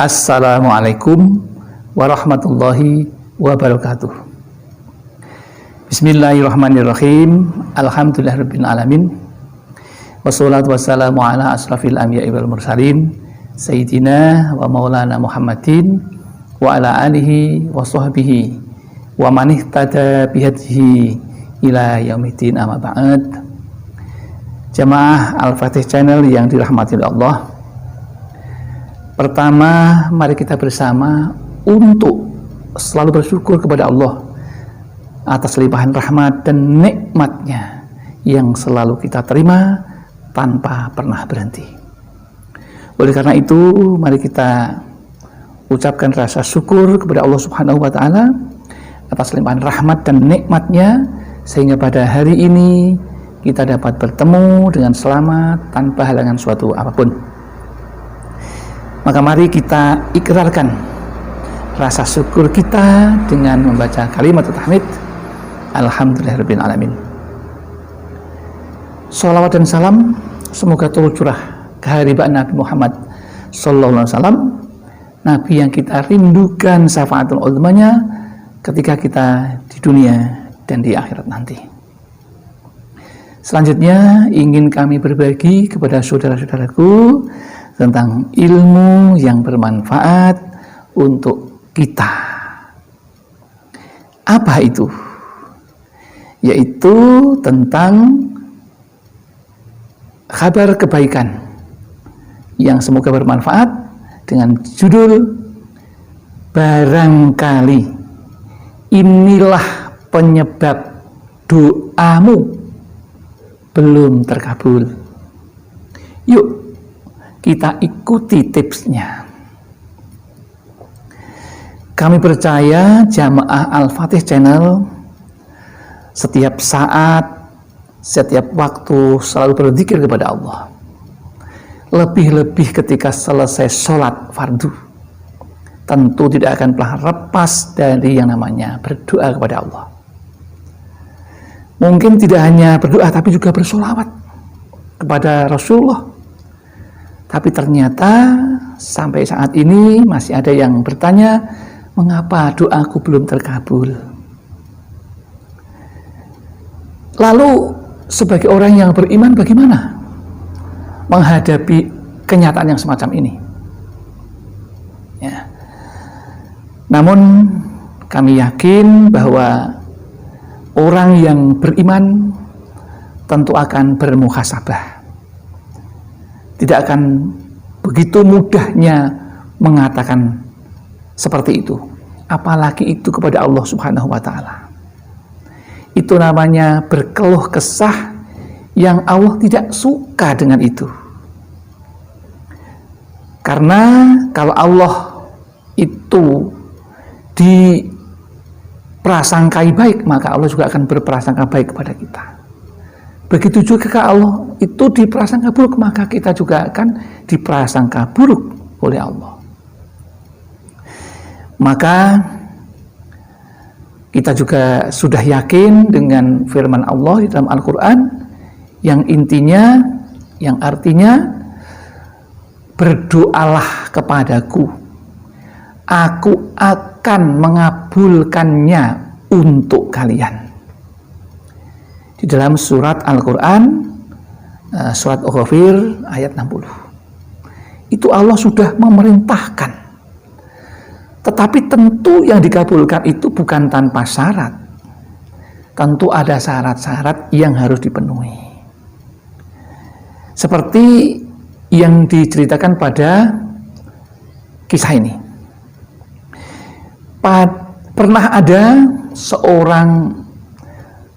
Assalamualaikum warahmatullahi wabarakatuh. Bismillahirrahmanirrahim. Alhamdulillahirabbil alamin. Wassalatu wassalamu ala asrafil anbiya'i wal mursalin sayyidina wa maulana Muhammadin wa ala alihi wa sahbihi wa man ihtada bihadihi ila yaumiddin, amma ba'd. Jamaah Al-Fatih Channel yang dirahmati oleh Allah, pertama, mari kita bersama untuk selalu bersyukur kepada Allah atas limpahan rahmat dan nikmatnya yang selalu kita terima tanpa pernah berhenti. Oleh karena itu, mari kita ucapkan rasa syukur kepada Allah Subhanahu wa Ta'ala atas limpahan rahmat dan nikmatnya, sehingga pada hari ini kita dapat bertemu dengan selamat tanpa halangan suatu apapun. Maka mari kita ikrarkan rasa syukur kita dengan membaca kalimat tahmid Alhamdulillahirabbil alamin. Shalawat dan salam semoga turut curah keharibaan Nabi Muhammad sallallahu alaihi wasallam, Nabi yang kita rindukan syafaatul uzmanya ketika kita di dunia dan di akhirat nanti. Selanjutnya ingin kami berbagi kepada saudara-saudaraku tentang ilmu yang bermanfaat untuk kita. Apa itu? Yaitu tentang kabar kebaikan yang semoga bermanfaat dengan judul barangkali inilah penyebab doamu belum terkabul. Yuk kita ikuti tipsnya. Kami percaya jamaah Al-Fatih Channel setiap saat, setiap waktu selalu berzikir kepada Allah. Lebih-lebih ketika selesai sholat fardu, tentu tidak akan pernah lepas dari yang namanya berdoa kepada Allah. Mungkin tidak hanya berdoa, tapi juga bersolawat kepada Rasulullah. Tapi ternyata sampai saat ini masih ada yang bertanya, mengapa doaku belum terkabul? Lalu sebagai orang yang beriman bagaimana menghadapi kenyataan yang semacam ini? Ya. Namun kami yakin bahwa orang yang beriman tentu akan bermuhasabah. Tidak akan begitu mudahnya mengatakan seperti itu, apalagi itu kepada Allah Subhanahu wa Ta'ala. Itu namanya berkeluh kesah yang Allah tidak suka dengan itu. Karena kalau Allah itu diprasangkai baik, maka Allah juga akan berprasangka baik kepada kita. Begitu juga kalau Allah itu diprasangka buruk, maka kita juga akan diprasangka buruk oleh Allah. Maka kita juga sudah yakin dengan firman Allah di dalam Al-Quran yang intinya, yang artinya berdoalah kepadaku, aku akan mengabulkannya untuk kalian. Di dalam surat Al-Quran, surat Al-Ghafir ayat 60. Itu Allah sudah memerintahkan. Tetapi tentu yang dikabulkan itu bukan tanpa syarat. Tentu ada syarat-syarat yang harus dipenuhi. Seperti yang diceritakan pada kisah ini. Pernah ada seorang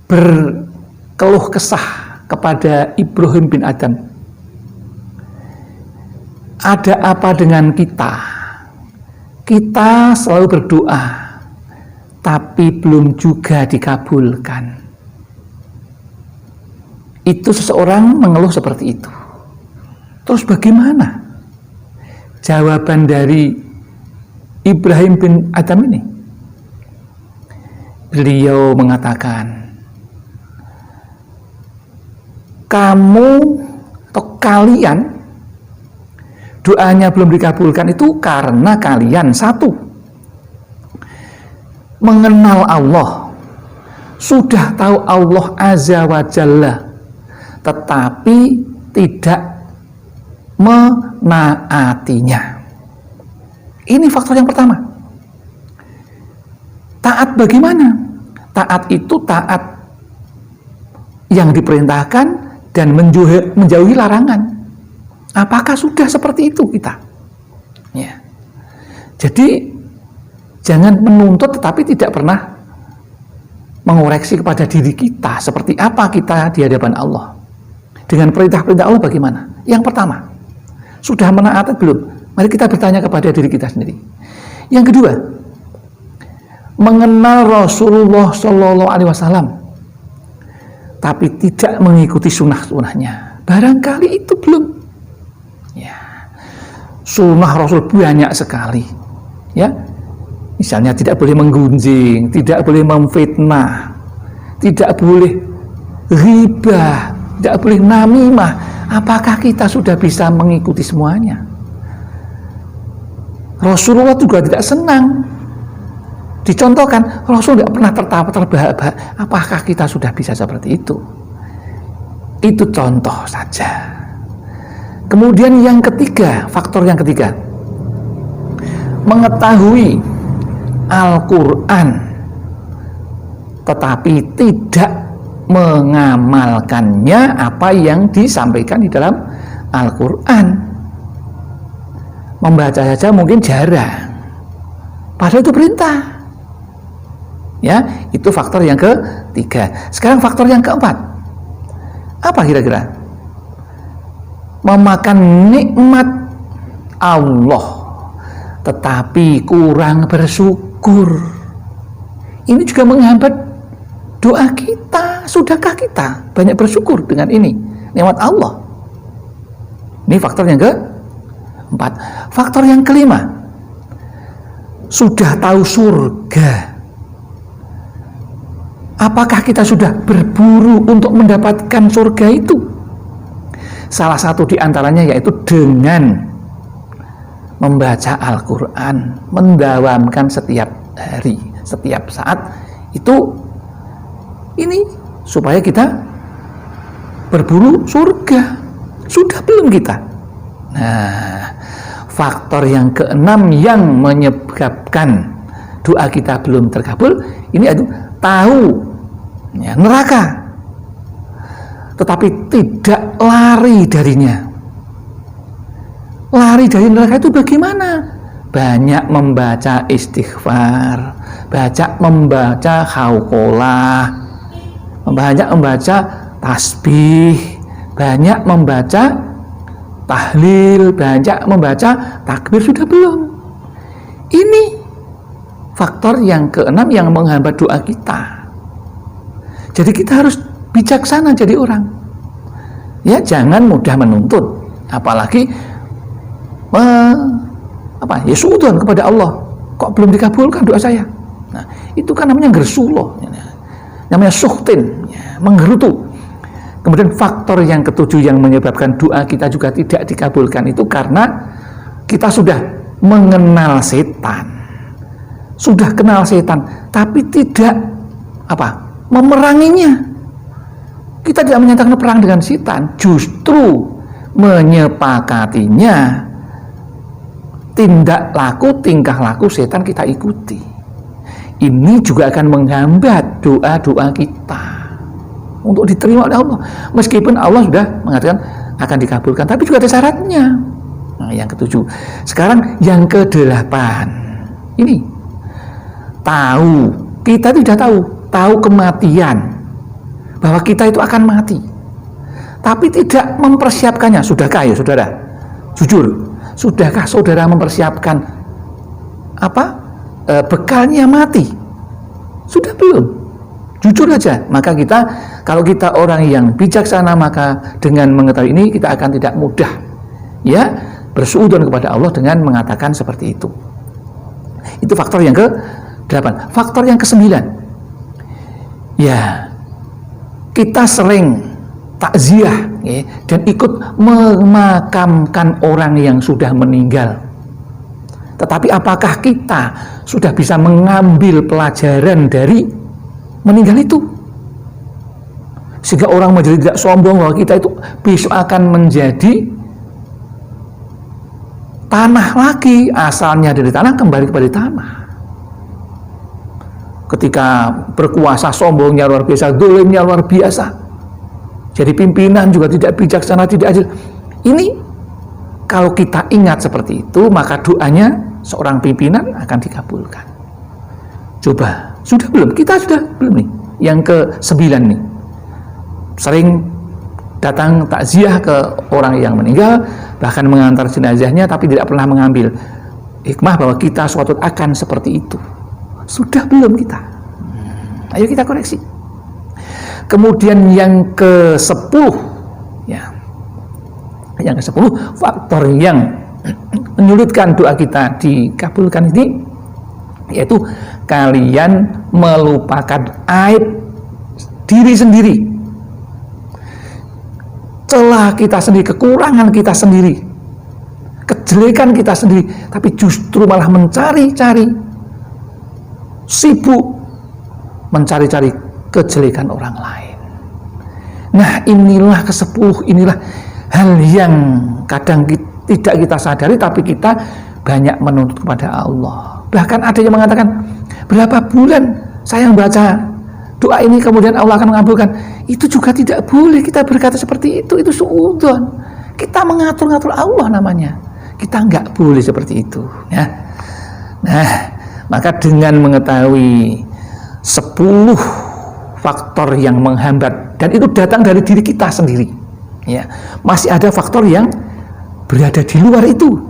berkeluh kesah kepada Ibrahim bin Adham. Ada apa dengan kita? Kita selalu berdoa, tapi belum juga dikabulkan. Itu seseorang mengeluh seperti itu. Terus bagaimana jawaban dari Ibrahim bin Adham ini? Beliau mengatakan, kamu atau kalian doanya belum dikabulkan itu karena kalian satu, mengenal Allah, sudah tahu Allah Azza wa Jalla, tetapi tidak menaatinya. Ini faktor yang pertama. Taat bagaimana? Taat itu taat yang diperintahkan dan menjauhi larangan. Apakah sudah seperti itu kita? Ya. Jadi jangan menuntut tetapi tidak pernah mengoreksi kepada diri kita seperti apa kita di hadapan Allah. Dengan perintah-perintah Allah bagaimana? Yang pertama, sudah menaati belum? Mari kita bertanya kepada diri kita sendiri. Yang kedua, mengenal Rasulullah Shallallahu Alaihi Wasallam, tapi tidak mengikuti sunnah-sunnahnya. Barangkali itu belum. Ya, sunnah Rasul banyak sekali. Ya, misalnya tidak boleh menggunjing, tidak boleh memfitnah, tidak boleh ghibah, tidak boleh namimah. Apakah kita sudah bisa mengikuti semuanya? Rasulullah juga tidak senang dicontohkan, Rasul tidak pernah tertawa terbahak-bahak. Apakah kita sudah bisa seperti itu? Itu contoh saja. Kemudian yang ketiga, faktor yang ketiga, mengetahui Al-Quran tetapi tidak mengamalkannya apa yang disampaikan di dalam Al-Quran. Membaca saja mungkin jarang, padahal itu perintah. Ya, itu faktor yang ketiga. Sekarang faktor yang keempat, apa kira-kira? Memakan nikmat Allah tetapi kurang bersyukur. Ini juga menghambat doa kita. Sudahkah kita banyak bersyukur dengan ini nikmat Allah? Ini faktor yang keempat. Faktor yang kelima, sudah tahu surga, apakah kita sudah berburu untuk mendapatkan surga itu? Salah satu diantaranya yaitu dengan membaca Al-Quran, mendawamkan setiap hari, setiap saat itu. Ini supaya kita berburu surga. Sudah belum kita? Nah, faktor yang keenam yang menyebabkan doa kita belum terkabul, ini itu tahu ya, neraka tetapi tidak lari darinya. Lari dari neraka itu bagaimana? Banyak membaca istighfar, membaca khauqolah, banyak membaca tasbih, banyak membaca tahlil, banyak membaca takbir. Sudah belum? Ini faktor yang keenam yang menghambat doa kita. Jadi kita harus bijaksana jadi orang. Ya, jangan mudah menuntut, apalagi suudzon kepada Allah. Kok belum dikabulkan doa saya? Nah, itu kan namanya gersuloh, namanya suhtin, ya, menggerutu. Kemudian faktor yang ketujuh yang menyebabkan doa kita juga tidak dikabulkan itu karena kita sudah mengenal setan. Sudah kenal setan, tapi tidak memeranginya. Kita tidak menyatakan perang dengan setan, justru menyepakatinya. Tingkah laku setan kita ikuti. Ini juga akan menghambat doa-doa kita untuk diterima oleh Allah. Meskipun Allah sudah mengatakan akan dikabulkan, tapi juga ada syaratnya. Nah, yang ketujuh. Sekarang yang kedelapan. Ini tahu, kita tidak tahu kematian, bahwa kita itu akan mati, tapi tidak mempersiapkannya. Sudahkah ya saudara? Jujur, sudahkah saudara mempersiapkan bekalnya mati? Sudah belum? Jujur aja. Maka kita, kalau kita orang yang bijaksana, maka dengan mengetahui ini kita akan tidak mudah ya bersuudzon kepada Allah dengan mengatakan seperti itu. Itu faktor yang ke-8. Faktor yang ke-9, ya, kita sering takziah dan ikut memakamkan orang yang sudah meninggal. Tetapi apakah kita sudah bisa mengambil pelajaran dari meninggal itu? Sehingga orang menjadi tidak sombong bahwa kita itu besok akan menjadi tanah lagi, asalnya dari tanah kembali kepada tanah. Ketika berkuasa sombongnya luar biasa, dolimnya luar biasa. Jadi pimpinan juga tidak bijaksana, tidak adil. Ini kalau kita ingat seperti itu, maka doanya seorang pimpinan akan dikabulkan. Coba, sudah belum? Kita sudah belum nih? Yang ke-9 nih. Sering datang takziah ke orang yang meninggal, bahkan mengantar jenazahnya, tapi tidak pernah mengambil hikmah bahwa kita suatu akan seperti itu. Sudah belum kita? Ayo kita koreksi. Kemudian yang ke-10, ya, yang ke-10 faktor yang menyulitkan doa kita dikabulkan ini, yaitu kalian melupakan aib diri sendiri, celah kita sendiri, kekurangan kita sendiri, kejelekan kita sendiri, tapi justru malah mencari-cari, sibuk mencari-cari kejelekan orang lain. Nah, inilah ke-10, inilah hal yang kadang tidak kita sadari, tapi kita banyak menuntut kepada Allah. Bahkan ada yang mengatakan, berapa bulan saya baca doa ini kemudian Allah akan mengabulkan. Itu juga tidak boleh kita berkata seperti itu suudzon. Kita mengatur-ngatur Allah namanya. Kita nggak boleh seperti itu, ya. Nah, maka dengan mengetahui 10 faktor yang menghambat, dan itu datang dari diri kita sendiri, ya, masih ada faktor yang berada di luar itu,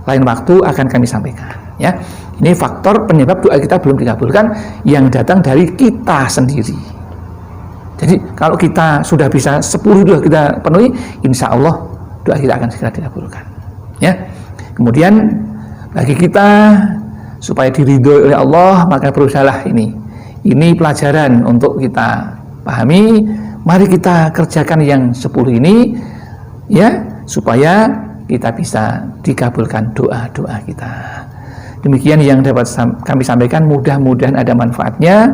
lain waktu akan kami sampaikan, ya. Ini faktor penyebab doa kita belum dikabulkan yang datang dari kita sendiri. Jadi kalau kita sudah bisa 10 itu kita penuhi, insya Allah doa kita akan segera dikabulkan, ya. Kemudian bagi kita supaya diridhoi oleh Allah, maka berusahalah ini pelajaran untuk kita pahami. Mari kita kerjakan yang 10 ini, ya, supaya kita bisa dikabulkan doa-doa kita. Demikian yang dapat kami sampaikan, mudah-mudahan ada manfaatnya.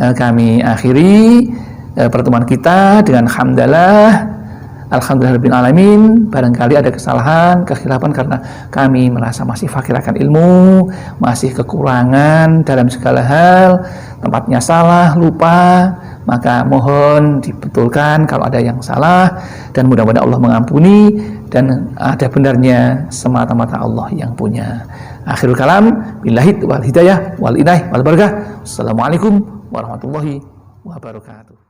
Kami akhiri pertemuan kita dengan alhamdulillahirabbil alamin. Barangkali ada kesalahan, kekhilafan karena kami merasa masih fakir akan ilmu, masih kekurangan dalam segala hal, tempatnya salah, lupa, maka mohon dibetulkan kalau ada yang salah, dan mudah-mudahan Allah mengampuni, dan ada benarnya semata-mata Allah yang punya. Akhirul kalam, billahi wal hidayah wal inayah wal barakah. Assalamualaikum warahmatullahi wabarakatuh.